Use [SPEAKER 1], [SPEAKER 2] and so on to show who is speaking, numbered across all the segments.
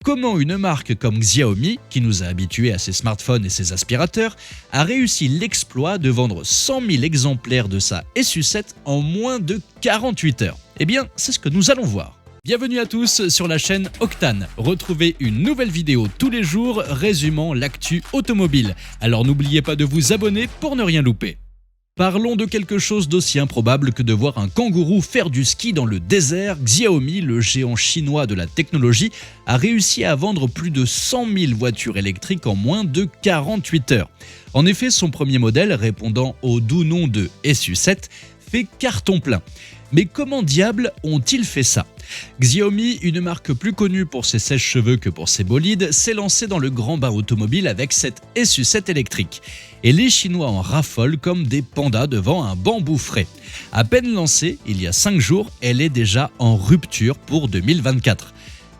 [SPEAKER 1] comment une marque comme Xiaomi, qui nous a habitués à ses smartphones et ses aspirateurs, a réussi l'exploit de vendre 100 000 exemplaires de sa SU7 en moins de 48 heures. Eh bien, c'est ce que nous allons voir. Bienvenue à tous sur la chaîne Octane. Retrouvez une nouvelle vidéo tous les jours résumant l'actu automobile. Alors n'oubliez pas de vous abonner pour ne rien louper. Parlons de quelque chose d'aussi improbable que de voir un kangourou faire du ski dans le désert. Xiaomi, le géant chinois de la technologie, a réussi à vendre plus de 100 000 voitures électriques en moins de 48 heures. En effet, son premier modèle, répondant au doux nom de SU7, fait carton plein. Mais comment diable ont-ils fait ça ? Xiaomi, une marque plus connue pour ses sèche-cheveux que pour ses bolides, s'est lancée dans le grand bain automobile avec cette SU7 électrique. Et les Chinois en raffolent comme des pandas devant un bambou frais. À peine lancée, il y a 5 jours, elle est déjà en rupture pour 2024.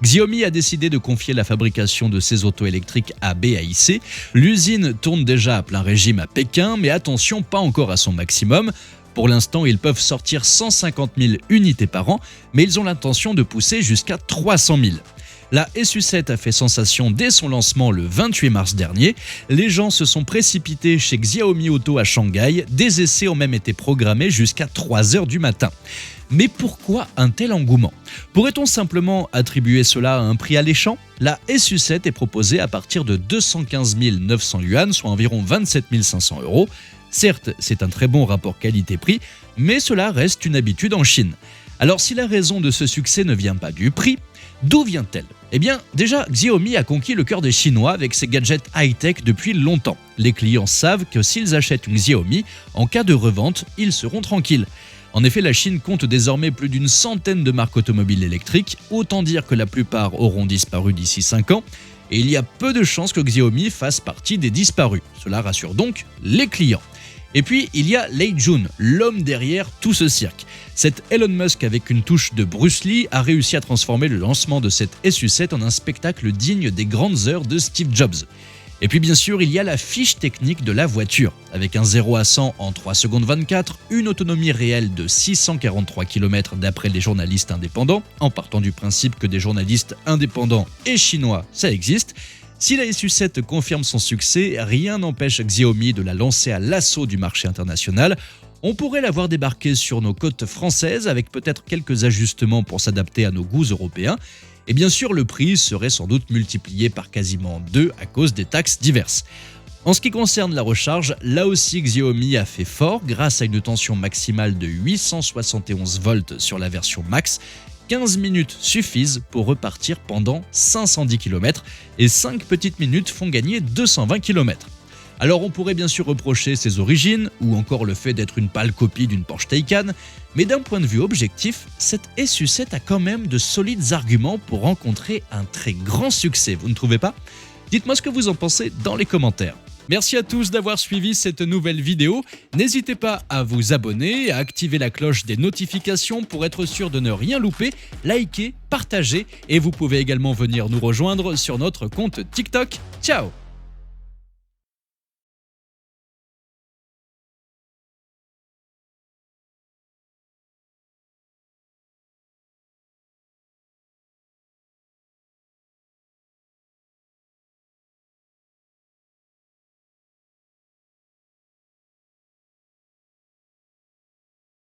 [SPEAKER 1] Xiaomi a décidé de confier la fabrication de ses autos électriques à BAIC. L'usine tourne déjà à plein régime à Pékin, mais attention, pas encore à son maximum. Pour l'instant, ils peuvent sortir 150 000 unités par an, mais ils ont l'intention de pousser jusqu'à 300 000. La SU7 a fait sensation dès son lancement le 28 mars dernier. Les gens se sont précipités chez Xiaomi Auto à Shanghai. Des essais ont même été programmés jusqu'à 3 h du matin. Mais pourquoi un tel engouement ? Pourrait-on simplement attribuer cela à un prix alléchant ? La SU7 est proposée à partir de 215 900 yuan, soit environ 27 500 €. Certes, c'est un très bon rapport qualité-prix, mais cela reste une habitude en Chine. Alors si la raison de ce succès ne vient pas du prix, d'où vient-elle ? Eh bien, déjà, Xiaomi a conquis le cœur des Chinois avec ses gadgets high-tech depuis longtemps. Les clients savent que s'ils achètent une Xiaomi, en cas de revente, ils seront tranquilles. En effet, la Chine compte désormais plus d'une centaine de marques automobiles électriques, autant dire que la plupart auront disparu d'ici 5 ans, et il y a peu de chances que Xiaomi fasse partie des disparus. Cela rassure donc les clients. Et puis, il y a Lei Jun, l'homme derrière tout ce cirque. Cet Elon Musk avec une touche de Bruce Lee a réussi à transformer le lancement de cette SU7 en un spectacle digne des grandes heures de Steve Jobs. Et puis bien sûr, il y a la fiche technique de la voiture. Avec un 0 à 100 en 3 secondes 24, une autonomie réelle de 643 km d'après les journalistes indépendants, en partant du principe que des journalistes indépendants et chinois, ça existe. Si la SU7 confirme son succès, rien n'empêche Xiaomi de la lancer à l'assaut du marché international. On pourrait la voir débarquer sur nos côtes françaises avec peut-être quelques ajustements pour s'adapter à nos goûts européens. Et bien sûr, le prix serait sans doute multiplié par quasiment 2 à cause des taxes diverses. En ce qui concerne la recharge, là aussi Xiaomi a fait fort grâce à une tension maximale de 871 volts sur la version Max. 15 minutes suffisent pour repartir pendant 510 km et 5 petites minutes font gagner 220 km. Alors on pourrait bien sûr reprocher ses origines ou encore le fait d'être une pâle copie d'une Porsche Taycan, mais d'un point de vue objectif, cette SU7 a quand même de solides arguments pour rencontrer un très grand succès, vous ne trouvez pas ? Dites-moi ce que vous en pensez dans les commentaires. Merci à tous d'avoir suivi cette nouvelle vidéo. N'hésitez pas à vous abonner, à activer la cloche des notifications pour être sûr de ne rien louper, liker, partager et vous pouvez également venir nous rejoindre sur notre compte TikTok. Ciao !